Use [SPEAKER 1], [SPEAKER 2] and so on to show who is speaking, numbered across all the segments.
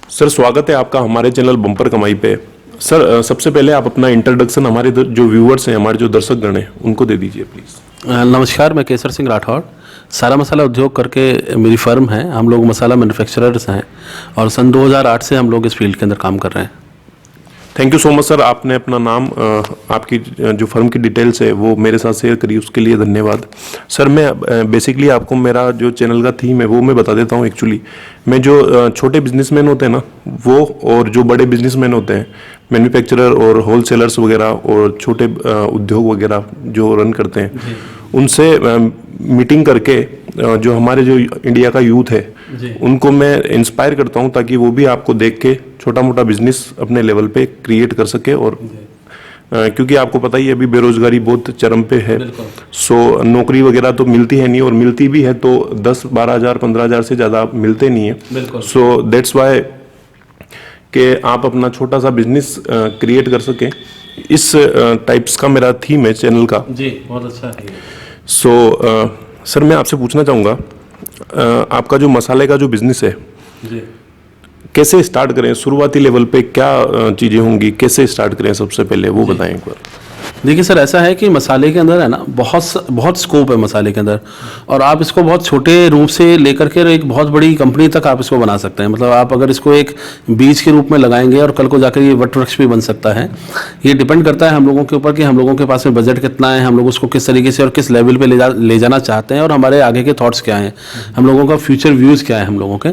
[SPEAKER 1] Sir स्वागत है आपका हमारे चैनल बम्पर कमाई पे। सर सबसे पहले आप अपना इंट्रोडक्शन हमारे जो व्यूअर्स हैं, हमारे जो दर्शकगण हैं, उनको दे दीजिए प्लीज़।
[SPEAKER 2] नमस्कार, मैं केसर सिंह राठौड़। सारा मसाला उद्योग करके मेरी फर्म है। हम लोग मसाला मैन्युफैक्चरर्स हैं और सन 2008 से हम लोग इस फील्ड के अंदर काम कर रहे हैं।
[SPEAKER 1] Thank you so much sir, आपने अपना नाम आपकी जो फर्म की डिटेल्स है वो मेरे साथ शेयर करी, उसके लिए धन्यवाद। सर मैं बेसिकली आपको मेरा जो चैनल का थीम है वो मैं बता देता हूँ। एक्चुअली मैं जो छोटे बिजनेसमैन होते हैं ना वो, और जो बड़े बिजनेसमैन होते हैं, मैन्युफैक्चरर और होलसेलर्स वगैरह और छोटे उद्योग वगैरह जो रन करते हैं, उनसे मीटिंग करके जो हमारे जो इंडिया का यूथ है उनको मैं इंस्पायर करता हूं, ताकि वो भी आपको देख के छोटा मोटा बिजनेस अपने लेवल पे क्रिएट कर सके। और क्योंकि आपको पता ही है अभी बेरोजगारी बहुत चरम पे है। सो नौकरी वगैरह तो मिलती है नहीं, और मिलती भी है तो 10-12 हज़ार 15 हज़ार से ज़्यादा मिलते नहीं है। सो दैट्स वाई कि आप अपना छोटा सा बिजनेस क्रिएट कर सकें, इस टाइप्स का मेरा थीम है चैनल का।
[SPEAKER 2] जी, बहुत अच्छा है।
[SPEAKER 1] सो सर मैं आपसे पूछना चाहूँगा, आपका जो मसाले का जो बिजनेस है
[SPEAKER 2] जी,
[SPEAKER 1] कैसे स्टार्ट करें, शुरुआती लेवल पे क्या चीज़ें होंगी, कैसे स्टार्ट करें, सबसे पहले वो बताएं एक बार।
[SPEAKER 2] देखिए सर, ऐसा है कि मसाले के अंदर है ना बहुत स्कोप है मसाले के अंदर, और आप इसको बहुत छोटे रूप से लेकर के एक बहुत बड़ी कंपनी तक आप इसको बना सकते हैं। मतलब आप अगर इसको एक बीज के रूप में लगाएंगे और कल को जाकर ये वट वृक्ष भी बन सकता है। ये डिपेंड करता है हम लोगों के ऊपर कि हम लोगों के पास में बजट कितना है, हम लोग उसको किस तरीके से और किस लेवल पे ले जाना चाहते हैं, और हमारे आगे के थॉट्स क्या हैं, हम लोगों का फ्यूचर व्यूज़ क्या है हम लोगों के।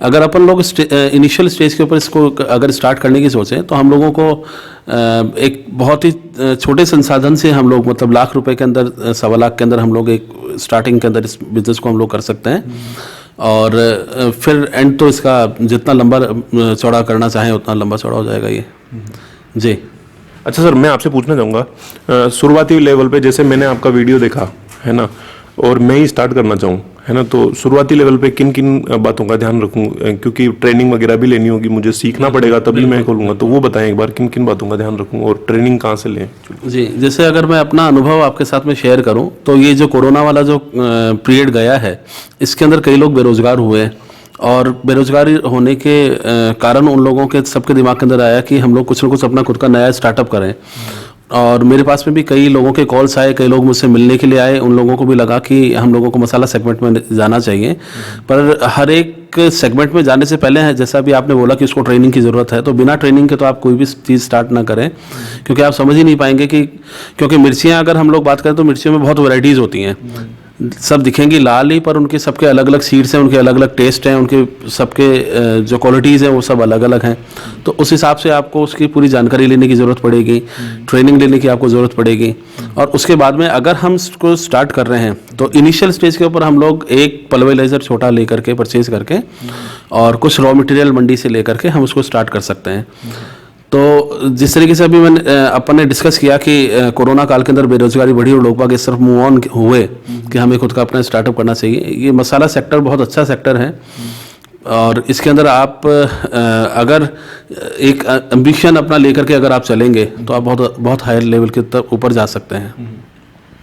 [SPEAKER 2] अगर अपन लोग इनिशियल स्टेज के ऊपर इसको अगर स्टार्ट करने की सोचें तो हम लोगों को एक बहुत ही छोटे संसाधन से हम लोग, मतलब लाख रुपए के अंदर, 1.25 लाख के अंदर हम लोग एक स्टार्टिंग के अंदर इस बिज़नेस को हम लोग कर सकते हैं। और फिर एंड तो इसका जितना लंबा चौड़ा करना चाहें उतना लंबा चौड़ा हो जाएगा ये। जी।
[SPEAKER 1] अच्छा सर, मैं आपसे पूछना चाहूँगा, शुरुआती लेवल पे जैसे मैंने आपका वीडियो देखा है ना, और मैं ही स्टार्ट करना चाहूँ है ना, तो शुरुआती लेवल पे किन किन बातों का ध्यान रखूँ, क्योंकि ट्रेनिंग वगैरह भी लेनी होगी, मुझे सीखना पड़ेगा तभी मैं खोलूँगा, तो वो बताएं एक बार किन किन बातों का ध्यान रखूँ और ट्रेनिंग कहाँ से लें।
[SPEAKER 2] जी, जैसे अगर मैं अपना अनुभव आपके साथ में शेयर करूं तो ये जो कोरोना वाला जो पीरियड गया है, इसके अंदर कई लोग बेरोजगार हुए, और बेरोजगारी होने के कारण उन लोगों के सबके दिमाग के अंदर आया कि हम लोग कुछ ना कुछ अपना खुद का नया स्टार्टअप करें। और मेरे पास में भी कई लोगों के कॉल्स आए, कई लोग मुझसे मिलने के लिए आए। उन लोगों को भी लगा कि हम लोगों को मसाला सेगमेंट में जाना चाहिए, पर हर एक सेगमेंट में जाने से पहले, जैसा भी आपने बोला कि उसको ट्रेनिंग की ज़रूरत है, तो बिना ट्रेनिंग के तो आप कोई भी चीज़ स्टार्ट ना करें, क्योंकि आप समझ ही नहीं पाएंगे कि, क्योंकि मिर्चियाँ अगर हम लोग बात करें तो मिर्चियों में बहुत वैराइटीज़ होती हैं। सब दिखेंगी लाल ही, पर उनके सबके अलग अलग सीड्स हैं, उनके अलग अलग टेस्ट हैं, उनके सबके जो क्वालिटीज़ हैं वो सब अलग अलग हैं। तो उस हिसाब से आपको उसकी पूरी जानकारी लेने की ज़रूरत पड़ेगी, ट्रेनिंग लेने की आपको ज़रूरत पड़ेगी। और उसके बाद में अगर हम इसको स्टार्ट कर रहे हैं तो इनिशियल स्टेज के ऊपर हम लोग एक पल्वेराइजर छोटा लेकर के, परचेज करके, और कुछ रॉ मटेरियल मंडी से लेकर के हम उसको स्टार्ट कर सकते हैं। तो जिस तरीके से अभी मैंने अपन ने डिस्कस किया कि कोरोना काल के अंदर बेरोजगारी बढ़ी और लोग बाग इस तरफ मूव ऑन हुए कि हमें खुद का अपना स्टार्टअप करना चाहिए। ये मसाला सेक्टर बहुत अच्छा सेक्टर है, और इसके अंदर आप अगर एक एम्बिशन अपना लेकर के अगर आप चलेंगे तो आप बहुत हायर लेवल के ऊपर जा सकते हैं।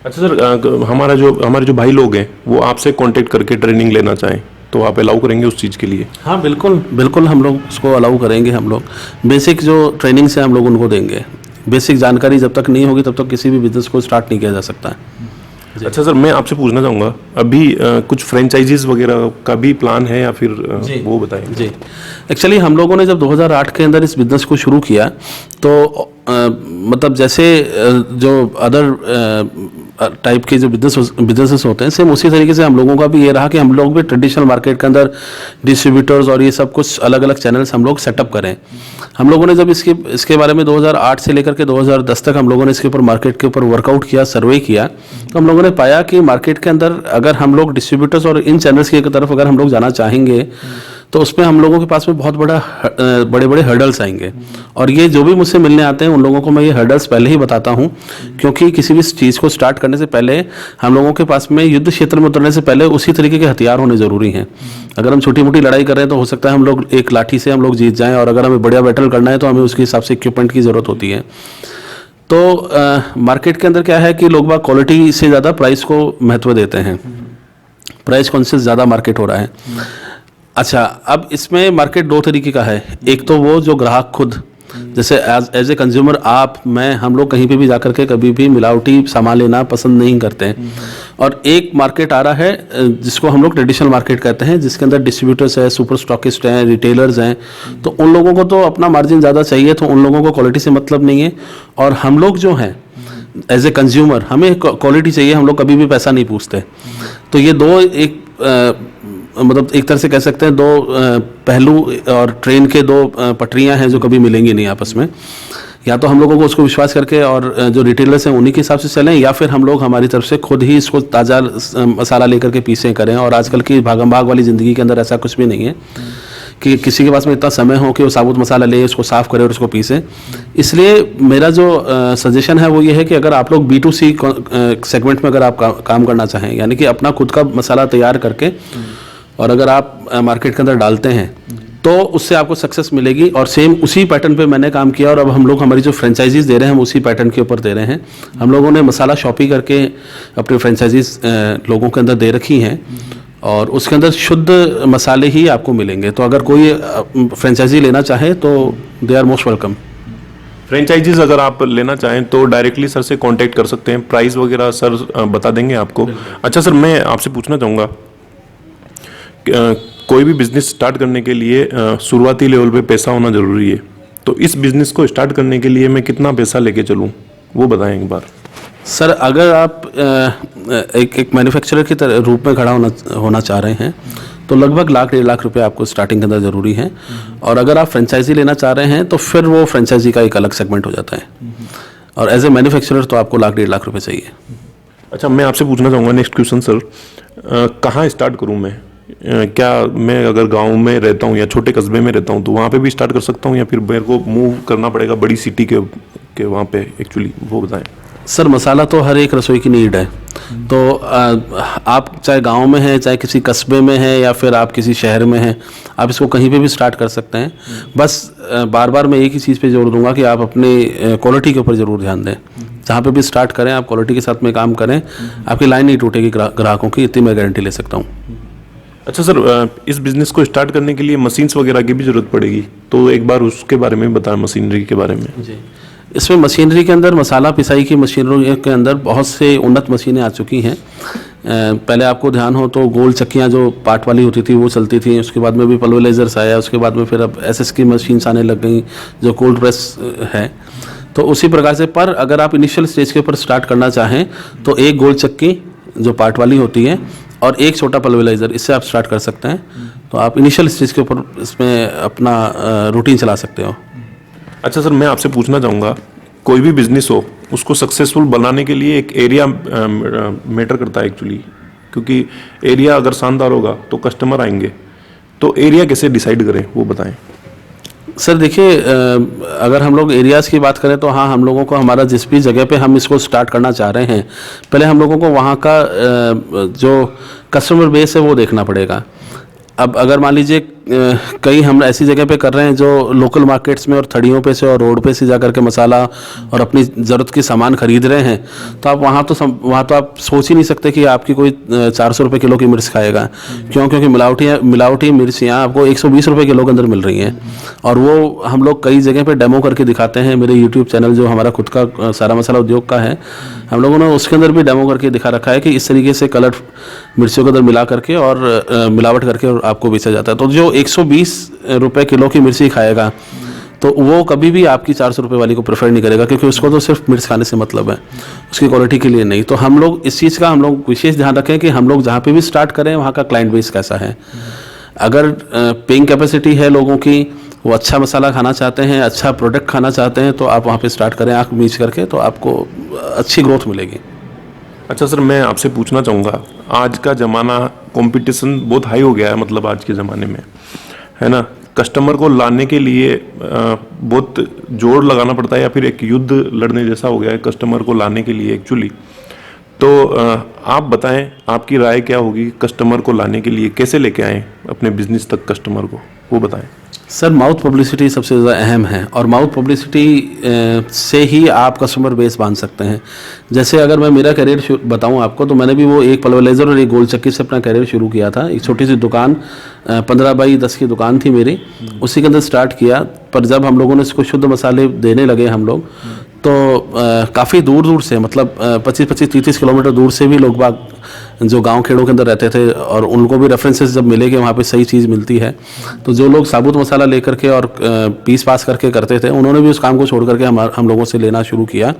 [SPEAKER 1] अच्छा सर, हमारे जो भाई लोग हैं वो आपसे कांटेक्ट करके ट्रेनिंग लेना चाहें तो आप अलाउ करेंगे उस चीज़ के लिए?
[SPEAKER 2] हाँ बिल्कुल बिल्कुल, हम लोग उसको अलाउ करेंगे। हम लोग बेसिक जो ट्रेनिंग से हम लोग उनको देंगे। बेसिक जानकारी जब तक नहीं होगी तब तक किसी भी बिजनेस को स्टार्ट नहीं किया जा सकता है।
[SPEAKER 1] अच्छा सर, मैं आपसे पूछना चाहूँगा, अभी कुछ फ्रेंचाइजीज वगैरह का भी प्लान है या फिर वो बताएं?
[SPEAKER 2] जी, एक्चुअली हम लोगों ने जब 2008 के अंदर इस बिज़नेस को शुरू किया तो मतलब जैसे जो अदर टाइप के जो बिजनेसेस होते हैं, सेम उसी तरीके से हम लोगों का भी ये रहा कि हम लोग भी ट्रेडिशनल मार्केट के अंदर डिस्ट्रीब्यूटर्स और ये सब कुछ अलग अलग चैनल्स हम लोग सेटअप करें। हम लोगों ने जब इसके बारे में 2008 से लेकर के 2010 तक हम लोगों ने इसके ऊपर मार्केट के ऊपर वर्कआउट किया, सर्वे किया, तो हम लोगों ने पाया कि मार्केट के अंदर अगर हम लोग डिस्ट्रीब्यूटर्स और इन चैनल्स की तरफ अगर हम लोग जाना चाहेंगे तो उसमें हम लोगों के पास में बहुत बड़े बड़े हर्डल्स आएंगे। और ये जो भी मुझसे मिलने आते हैं उन लोगों को मैं ये हर्डल्स पहले ही बताता हूँ, क्योंकि किसी भी चीज़ को स्टार्ट करने से पहले हम लोगों के पास में युद्ध क्षेत्र में उतरने से पहले उसी तरीके के हथियार होने ज़रूरी हैं। अगर हम छोटी मोटी लड़ाई कर रहे हैं तो हो सकता है हम लोग एक लाठी से हम लोग जीत जाएँ, और अगर हमें बढ़िया बैटल करना है तो हमें उसके हिसाब से इक्विपमेंट की ज़रूरत होती है। तो मार्केट के अंदर क्या है कि लोग बाग क्वालिटी से ज़्यादा प्राइस को महत्व देते हैं, प्राइस कॉन्शियस ज़्यादा मार्केट हो रहा है। अच्छा, अब इसमें मार्केट दो तरीके का है। एक तो वो जो ग्राहक खुद, जैसे एज ए कंज्यूमर आप, मैं, हम लोग कहीं पे भी जाकर के कभी भी मिलावटी सामान लेना पसंद नहीं करते हैं। और एक मार्केट आ रहा है जिसको हम लोग ट्रेडिशनल मार्केट कहते हैं, जिसके अंदर डिस्ट्रीब्यूटर्स है, सुपर स्टॉकिस्ट हैं, रिटेलर्स हैं। तो उन लोगों को तो अपना मार्जिन ज़्यादा चाहिए, तो उन लोगों को क्वालिटी से मतलब नहीं है। और हम लोग जो हैं एज ए कंज्यूमर, हमें क्वालिटी चाहिए, हम लोग कभी भी पैसा नहीं पूछते। तो ये दो एक मतलब एक तरह से कह सकते हैं दो पहलू और ट्रेन के दो पटरियां हैं जो कभी मिलेंगी नहीं आपस में। या तो हम लोगों को उसको विश्वास करके और जो रिटेलर्स हैं उन्हीं के हिसाब से चलें, या फिर हम लोग हमारी तरफ से खुद ही इसको ताज़ा मसाला लेकर के पीसें करें। और आजकल की भागम भाग वाली ज़िंदगी के अंदर ऐसा कुछ भी नहीं है कि किसी के पास में इतना समय हो कि वो साबुत मसाला ले, उसको साफ़ करे और उसको पीसे। इसलिए मेरा जो सजेशन है वो ये है कि अगर आप लोग B2C सेगमेंट में अगर आप काम करना चाहें, यानी कि अपना खुद का मसाला तैयार करके और अगर आप मार्केट के अंदर डालते हैं तो उससे आपको सक्सेस मिलेगी। और सेम उसी पैटर्न पे मैंने काम किया और अब हम लोग हमारी जो फ्रेंचाइजीज दे रहे हैं हम उसी पैटर्न के ऊपर दे रहे हैं। हम लोगों ने मसाला शॉपी करके अपनी फ्रेंचाइजीज लोगों के अंदर दे रखी हैं और उसके अंदर शुद्ध मसाले ही आपको मिलेंगे। तो अगर कोई फ्रेंचाइजी लेना चाहे तो they are most welcome.
[SPEAKER 1] Franchisees अगर आप लेना चाहें तो डायरेक्टली सर से कांटेक्ट कर सकते हैं, प्राइस वगैरह सर बता देंगे आपको। अच्छा सर, मैं आपसे पूछना चाहूँगा, कोई भी बिजनेस स्टार्ट करने के लिए शुरुआती लेवल पे पैसा होना ज़रूरी है, तो इस बिजनेस को स्टार्ट करने के लिए मैं कितना पैसा लेके चलूँ वो बताएं एक बार।
[SPEAKER 2] सर, अगर आप एक मैन्युफैक्चरर की तरह रूप में खड़ा होना चाह रहे हैं तो लगभग लाख 1.5 लाख रुपए आपको स्टार्टिंग के अंदर ज़रूरी है। और अगर आप फ्रेंचाइजी लेना चाह रहे हैं तो फिर वो फ्रेंचाइजी का एक अलग सेगमेंट हो जाता है। और एज ए मैन्युफैक्चरर तो आपको लाख 1.5 लाख रुपए चाहिए।
[SPEAKER 1] अच्छा, मैं आपसे पूछना चाहूँगा नेक्स्ट क्वेश्चन सर, कहाँ स्टार्ट करूँ मैं? क्या मैं अगर गांव में रहता हूँ या छोटे कस्बे में रहता हूँ तो वहाँ पे भी स्टार्ट कर सकता हूँ, या फिर मेरे को मूव करना पड़ेगा बड़ी सिटी के वहाँ पे एक्चुअली, वो बताएं।
[SPEAKER 2] सर, मसाला तो हर एक रसोई की नीड है। तो आप चाहे गांव में हैं, चाहे किसी कस्बे में हैं, या फिर आप किसी शहर में हैं, आप इसको कहीं पे भी स्टार्ट कर सकते हैं। बस बार बार मैं एक ही चीज़ पे जोर दूंगा कि आप अपनी क्वालिटी के ऊपर ज़रूर ध्यान दें। जहाँ पे भी स्टार्ट करें आप क्वालिटी के साथ में काम करें, आपकी लाइन नहीं टूटेगी ग्राहकों की, इतनी मैं गारंटी ले सकता हूँ।
[SPEAKER 1] अच्छा सर, इस बिज़नेस को स्टार्ट करने के लिए मशीन्स वगैरह की भी ज़रूरत पड़ेगी, तो एक बार उसके बारे में बताएं, मशीनरी के बारे में।
[SPEAKER 2] जी, इसमें मशीनरी के अंदर मसाला पिसाई की मशीनरी के अंदर बहुत से उन्नत मशीनें आ चुकी हैं। पहले आपको ध्यान हो तो गोल चक्कियाँ जो पार्ट वाली होती थी वो चलती थी, उसके बाद में भी पल्वराइजर्स आया, उसके बाद में फिर अब SS की मशीन्स आने लग गई जो कोल्ड प्रेस है। तो उसी प्रकार से, पर अगर आप इनिशियल स्टेज के ऊपर स्टार्ट करना चाहें तो एक गोल चक्की जो पार्ट वाली होती है और एक छोटा पल्वराइजर, इससे आप स्टार्ट कर सकते हैं। तो आप इनिशियल स्टेज के ऊपर इसमें अपना रूटीन चला सकते हो।
[SPEAKER 1] अच्छा सर, मैं आपसे पूछना चाहूँगा, कोई भी बिजनेस हो उसको सक्सेसफुल बनाने के लिए एक एरिया मैटर करता है एक्चुअली, क्योंकि एरिया अगर शानदार होगा तो कस्टमर आएंगे। तो एरिया कैसे डिसाइड करें वो बताएं।
[SPEAKER 2] सर देखिए, अगर हम लोग एरियाज़ की बात करें तो हाँ, हम लोगों को हमारा जिस भी जगह पे हम इसको स्टार्ट करना चाह रहे हैं, पहले हम लोगों को वहाँ का जो कस्टमर बेस है वो देखना पड़ेगा। अब अगर मान लीजिए कई हम ऐसी जगह पे कर रहे हैं जो लोकल मार्केट्स में और थड़ियों पे से और रोड पे से जा करके मसाला और अपनी ज़रूरत की सामान खरीद रहे हैं, तो आप वहाँ तो आप सोच ही नहीं सकते कि आपकी कोई 400 रुपये किलो की मिर्च खाएगा। क्यों? क्योंकि मिलावटी मिर्च यहाँ आपको 120 रुपये किलो के अंदर मिल रही हैं। और वो हम लोग कई जगह पे डेमो करके दिखाते हैं। मेरे यूट्यूब चैनल जो हमारा खुद का सारा मसाला उद्योग का है, हम लोगों ने उसके अंदर भी डेमो करके दिखा रखा है कि इस तरीके से कलर मिर्चियों के अंदर मिला करके और मिलावट करके और आपको बेचा जाता है। तो जो 120 रुपये किलो की मिर्ची खाएगा तो वो कभी भी आपकी 400 रुपये वाली को प्रेफर नहीं करेगा, क्योंकि उसको तो सिर्फ मिर्च खाने से मतलब है, उसकी क्वालिटी के लिए नहीं। तो हम लोग इस चीज़ का हम लोग विशेष ध्यान रखें कि हम लोग जहाँ पे भी स्टार्ट करें वहाँ का क्लाइंट बेस कैसा है। अगर पेइंग कैपेसिटी है लोगों की, वो अच्छा मसाला खाना चाहते हैं, अच्छा प्रोडक्ट खाना चाहते हैं, तो आप वहाँ पे स्टार्ट करें आँख मीच करके, तो आपको अच्छी ग्रोथ मिलेगी।
[SPEAKER 1] अच्छा सर, मैं आपसे पूछना चाहूँगा, आज का ज़माना कंपटीशन बहुत हाई हो गया है, मतलब आज के ज़माने में, है ना, कस्टमर को लाने के लिए बहुत जोर लगाना पड़ता है, या फिर एक युद्ध लड़ने जैसा हो गया है कस्टमर को लाने के लिए एक्चुअली। तो आप बताएं, आपकी राय क्या होगी कस्टमर को लाने के लिए, कैसे लेके आएँ अपने बिजनेस तक कस्टमर को, वो बताएं।
[SPEAKER 2] सर माउथ पब्लिसिटी सबसे ज़्यादा अहम है और माउथ पब्लिसिटी से ही आप कस्टमर बेस बांध सकते हैं। जैसे अगर मैं मेरा करियर बताऊं आपको, तो मैंने भी वो एक पल्वराइजर और एक गोल चक्की से अपना करियर शुरू किया था। एक छोटी सी दुकान 15 बाई 10 की दुकान थी मेरी, उसी के अंदर स्टार्ट किया। पर जब हम लोगों ने इसको शुद्ध मसाले देने लगे हम लोग, तो काफ़ी दूर दूर से, मतलब 25-25 30 किलोमीटर दूर से भी लोग बाग जो गांव खेड़ों के अंदर रहते थे, और उनको भी रेफरेंसेस जब मिले कि वहाँ पे सही चीज़ मिलती है, तो जो लोग साबुत मसाला लेकर के और पीस पास करके करते थे, उन्होंने भी उस काम को छोड़ करके हम लोगों से लेना शुरू किया।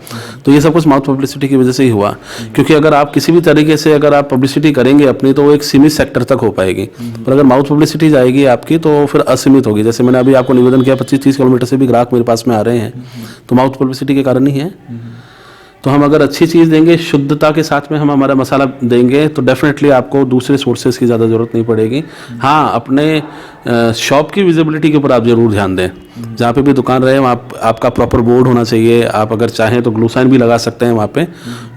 [SPEAKER 2] तो ये सब कुछ माउथ पब्लिसिटी की वजह से ही हुआ, क्योंकि अगर आप किसी भी तरीके से अगर आप पब्लिसिटी करेंगे अपनी, तो वो एक सीमित सेक्टर तक हो पाएगी। पर अगर माउथ पब्लिसिटी जाएगी आपकी, तो फिर असीमित होगी। जैसे मैंने अभी आपको निवेदन किया, 25-30 किलोमीटर से भी ग्राहक मेरे पास में आ रहे हैं, तो माउथ पब्लिसिटी के कारण ही है। तो हम अगर अच्छी चीज़ देंगे, शुद्धता के साथ में हम हमारा मसाला देंगे, तो डेफिनेटली आपको दूसरे सोर्सेज की ज़्यादा ज़रूरत नहीं पड़ेगी। हाँ, अपने शॉप की विजिबिलिटी के ऊपर आप ज़रूर ध्यान दें। जहाँ पे भी दुकान रहे वहाँ आपका प्रॉपर बोर्ड होना चाहिए। आप अगर चाहें तो ग्लू साइन भी लगा सकते हैं वहाँ पे,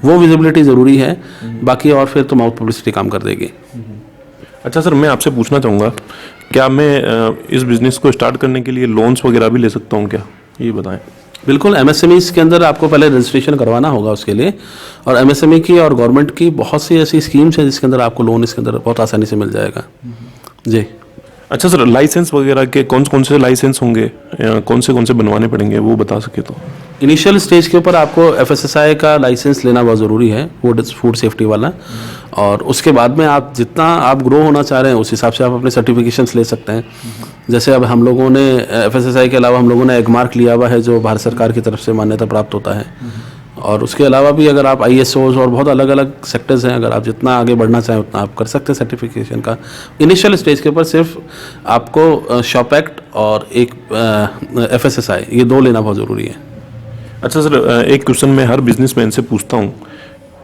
[SPEAKER 2] वो विजिबिलिटी ज़रूरी है। बाकी और फिर तो माउथ पब्लिसिटी काम कर देगी।
[SPEAKER 1] अच्छा सर, मैं आपसे पूछना चाहूँगा, क्या मैं इस बिज़नेस को स्टार्ट करने के लिए लोन्स वगैरह भी ले सकता हूँ क्या, ये बताएं।
[SPEAKER 2] बिल्कुल, एमएसएमई के अंदर आपको पहले रजिस्ट्रेशन करवाना होगा उसके लिए, और एमएसएमई की और गवर्नमेंट की बहुत सी ऐसी स्कीम्स हैं जिसके अंदर आपको लोन इसके अंदर बहुत आसानी से मिल जाएगा जी।
[SPEAKER 1] अच्छा सर, लाइसेंस वगैरह के कौन से लाइसेंस होंगे, कौन से बनवाने पड़ेंगे, वो बता सके तो।
[SPEAKER 2] इनिशियल स्टेज के ऊपर आपको एफएसएसआई का लाइसेंस लेना बहुत ज़रूरी है, फूड सेफ्टी वाला। और उसके बाद में आप जितना आप ग्रो होना चाह रहे हैं उस हिसाब से आप अपने सर्टिफिकेशंस ले सकते हैं। जैसे अब हम लोगों ने एफएसएसआई के अलावा हम लोगों ने एगमार्क लिया हुआ है, जो भारत सरकार की तरफ से मान्यता प्राप्त होता है। और उसके अलावा भी अगर आप आईएसओज और बहुत अलग अलग सेक्टर्स हैं, अगर आप जितना आगे बढ़ना चाहें उतना आप कर सकते हैं सर्टिफिकेशन का। इनिशियल स्टेज के ऊपर सिर्फ आपको शॉप एक्ट और एक एफएसएसआई, ये दो लेना बहुत ज़रूरी है।
[SPEAKER 1] अच्छा सर, एक क्वेश्चन मैं हर बिजनेसमैन से पूछता हूँ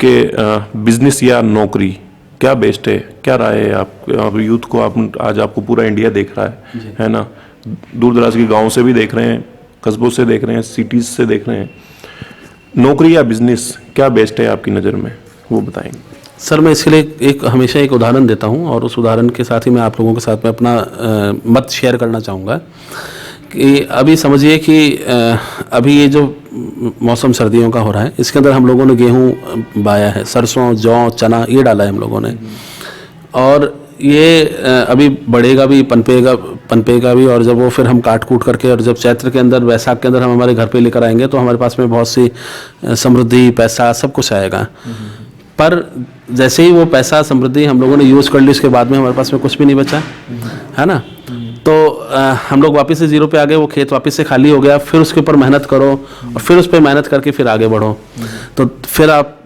[SPEAKER 1] कि बिजनेस या नौकरी क्या बेस्ट है, क्या राय है आप यूथ को। आज आपको पूरा इंडिया देख रहा है ना, दूर दराज के गाँव से भी देख रहे हैं, कस्बों से देख रहे हैं, सिटीज़ से देख रहे हैं। नौकरी या बिजनेस क्या बेस्ट है आपकी नज़र में, वो बताएंगे।
[SPEAKER 2] सर मैं इसके लिए हमेशा एक उदाहरण देता हूँ, और उस उदाहरण के साथ ही मैं आप लोगों के साथ में अपना मत शेयर करना चाहूँगा। कि अभी समझिए कि अभी ये जो मौसम सर्दियों का हो रहा है, इसके अंदर हम लोगों ने गेहूँ बाया है, सरसों, जौ, चना ये डाला है हम लोगों ने, और ये अभी बढ़ेगा भी, पनपेगा भी। और जब वो फिर हम काट कूट करके, और जब चैत्र के अंदर, वैसाख के अंदर हम हमारे घर पे लेकर आएंगे, तो हमारे पास में बहुत सी समृद्धि, पैसा, सब कुछ आएगा। पर जैसे ही वो पैसा, समृद्धि हम लोगों ने यूज़ कर ली, उसके बाद में हमारे पास में कुछ भी नहीं बचा, है ना। तो हम लोग वापस से जीरो पे आ गए, वो खेत वापस से खाली हो गया। फिर उसके ऊपर मेहनत करो, और फिर उस पर मेहनत करके फिर आगे बढ़ो। तो फिर आप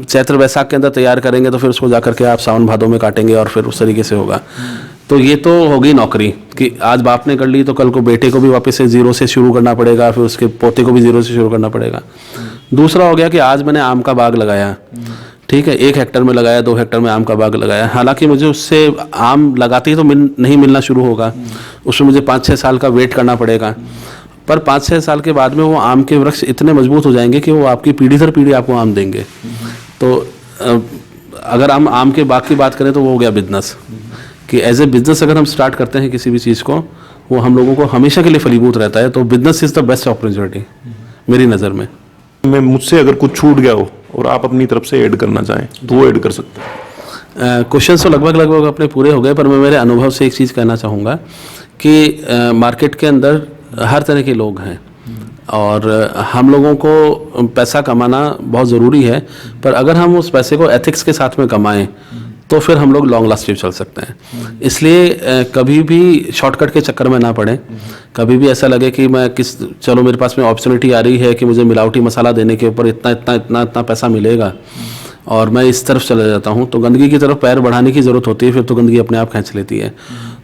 [SPEAKER 2] चैत्र वैसाख के अंदर तैयार करेंगे, तो फिर उसको जा करके आप सावन भादों में काटेंगे, और फिर उस तरीके से होगा। तो ये तो होगी नौकरी कि आज बाप ने कर ली, तो कल को बेटे को भी वापस से जीरो से शुरू करना पड़ेगा, फिर उसके पोते को भी जीरो से शुरू करना पड़ेगा। दूसरा हो गया कि आज मैंने आम का बाग लगाया, ठीक है, 1 हेक्टर में लगाया, 2 हेक्टर में आम का बाग लगाया। हालांकि मुझे उससे आम लगाते ही तो नहीं मिलना शुरू होगा, उसमें मुझे 5-6 साल का वेट करना पड़ेगा। पर 5-6 साल के बाद में वो आम के वृक्ष इतने मजबूत हो जाएंगे कि वो आपकी पीढ़ी दर पीढ़ी आपको आम देंगे। तो अगर हम आम के बाग की बात करें, तो वो हो गया बिजनेस, कि एज ए बिजनेस अगर हम स्टार्ट करते हैं किसी भी चीज़ को, वो हम लोगों को हमेशा के लिए फलीभूत रहता है। तो business is the best opportunity मेरी नज़र में।
[SPEAKER 1] मुझसे अगर कुछ छूट गया हो और आप अपनी तरफ से ऐड करना चाहें, तो वो ऐड कर सकते हैं।
[SPEAKER 2] क्वेश्चन तो लगभग अपने पूरे हो गए, पर मैं मेरे अनुभव से एक चीज़ कहना चाहूँगा कि मार्केट के अंदर हर तरह के लोग हैं, और हम लोगों को पैसा कमाना बहुत ज़रूरी है। पर अगर हम उस पैसे को एथिक्स के साथ में कमाएं, तो फिर हम लोग लॉन्ग लास्टिव चल सकते हैं। इसलिए कभी भी शॉर्टकट के चक्कर में ना पड़ें। कभी भी ऐसा लगे कि चलो मेरे पास में अपॉर्चुनिटी आ रही है कि मुझे मिलावटी मसाला देने के ऊपर इतना पैसा मिलेगा, और मैं इस तरफ चला जाता हूँ, तो गंदगी की तरफ पैर बढ़ाने की ज़रूरत होती है, फिर तो गंदगी अपने आप खींच लेती है।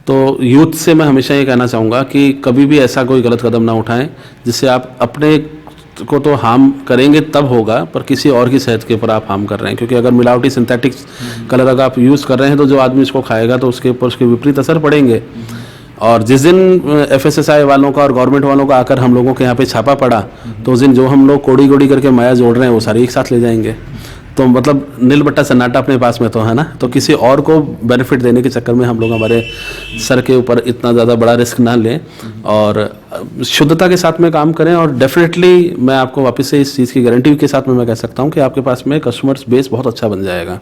[SPEAKER 2] तो यूथ से मैं हमेशा ये कहना चाहूँगा कि कभी भी ऐसा कोई गलत कदम ना उठाएं, जिससे आप अपने को तो हार्म करेंगे तब होगा, पर किसी और की सेहत के ऊपर आप हार्म कर रहे हैं। क्योंकि अगर मिलावटी सिंथेटिक कलर अगर आप यूज़ कर रहे हैं, तो जो आदमी इसको खाएगा तो उसके ऊपर उसके विपरीत असर पड़ेंगे। और जिस दिन एफएसएसआई वालों का और गवर्नमेंट वालों का आकर हम लोगों के यहाँ पे छापा पड़ा, तो उस दिन जो हम लोग कोड़ी करके माया जोड़ रहे हैं, वो सारी एक साथ ले जाएंगे। तो मतलब नील बट्टा सन्नाटा अपने पास में तो है ना, तो किसी और को बेनिफिट देने के चक्कर में हम लोग हमारे सर के ऊपर इतना ज़्यादा बड़ा रिस्क ना लें और शुद्धता के साथ में काम करें। और डेफिनेटली मैं आपको वापस से इस चीज़ की गारंटी के साथ में मैं कह सकता हूँ कि आपके पास में कस्टमर्स बेस बहुत अच्छा बन जाएगा।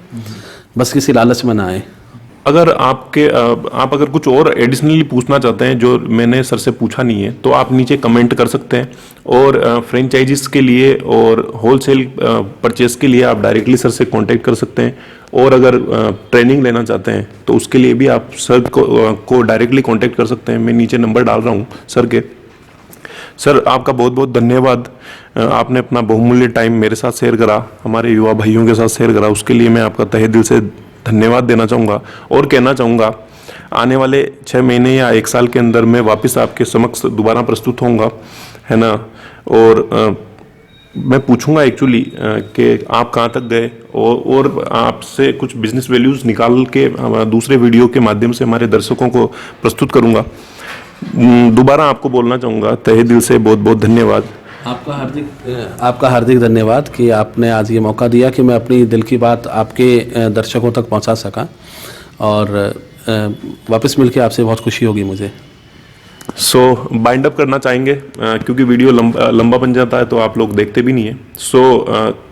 [SPEAKER 2] बस किसी लालच में ना आए।
[SPEAKER 1] अगर आप अगर कुछ और एडिशनली पूछना चाहते हैं जो मैंने सर से पूछा नहीं है तो आप नीचे कमेंट कर सकते हैं। और फ्रेंचाइजीज के लिए और होलसेल परचेस के लिए आप डायरेक्टली सर से कांटेक्ट कर सकते हैं। और अगर ट्रेनिंग लेना चाहते हैं तो उसके लिए भी आप सर को डायरेक्टली कांटेक्ट कर सकते हैं। मैं नीचे नंबर डाल रहा हूँ सर के। सर आपका बहुत बहुत धन्यवाद। आपने अपना बहुमूल्य टाइम मेरे साथ शेयर करा, हमारे युवा भाइयों के साथ शेयर करा, उसके लिए मैं आपका तहे दिल से धन्यवाद देना चाहूँगा। और कहना चाहूँगा आने वाले 6 महीने या 1 साल के अंदर मैं वापस आपके समक्ष दोबारा प्रस्तुत होऊंगा, है ना। और मैं पूछूंगा एक्चुअली कि आप कहाँ तक गए और आपसे कुछ बिजनेस वैल्यूज़ निकाल के दूसरे वीडियो के माध्यम से हमारे दर्शकों को प्रस्तुत करूँगा। दोबारा आपको बोलना चाहूँगा तहे दिल से बहुत बहुत धन्यवाद।
[SPEAKER 2] आपका हार्दिक धन्यवाद कि आपने आज ये मौका दिया कि मैं अपनी दिल की बात आपके दर्शकों तक पहुंचा सका। और वापस मिलके आपसे बहुत खुशी होगी मुझे।
[SPEAKER 1] सो बाइंड अप करना चाहेंगे क्योंकि वीडियो लंबा बन जाता है तो आप लोग देखते भी नहीं है।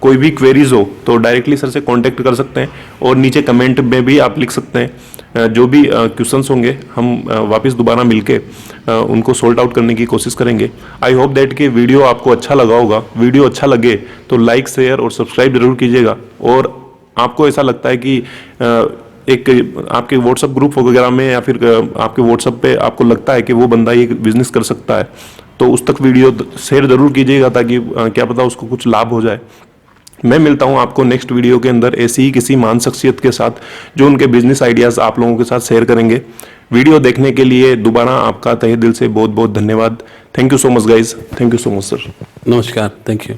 [SPEAKER 1] कोई भी क्वेरीज हो तो डायरेक्टली सर से कांटेक्ट कर सकते हैं और नीचे कमेंट में भी आप लिख सकते हैं। जो भी क्वेश्चंस होंगे हम वापस दोबारा मिलके उनको सोल्ट आउट करने की कोशिश करेंगे। आई होप दैट कि वीडियो आपको अच्छा लगा होगा। वीडियो अच्छा लगे तो लाइक शेयर और सब्सक्राइब जरूर कीजिएगा। और आपको ऐसा लगता है कि एक आपके व्हाट्सएप ग्रुप वगैरह में या फिर आपके व्हाट्सएप पे आपको लगता है कि वो बंदा ये बिजनेस कर सकता है तो उस तक वीडियो शेयर जरूर कीजिएगा ताकि क्या पता उसको कुछ लाभ हो जाए। मैं मिलता हूं आपको नेक्स्ट वीडियो के अंदर ऐसी ही किसी महान शख्सियत के साथ जो उनके बिजनेस आइडियाज़ आप लोगों के साथ शेयर करेंगे। वीडियो देखने के लिए दोबारा आपका तहे दिल से बहुत बहुत धन्यवाद। Thank you so much guys. Thank you so much sir.
[SPEAKER 2] नमस्कार। Thank you.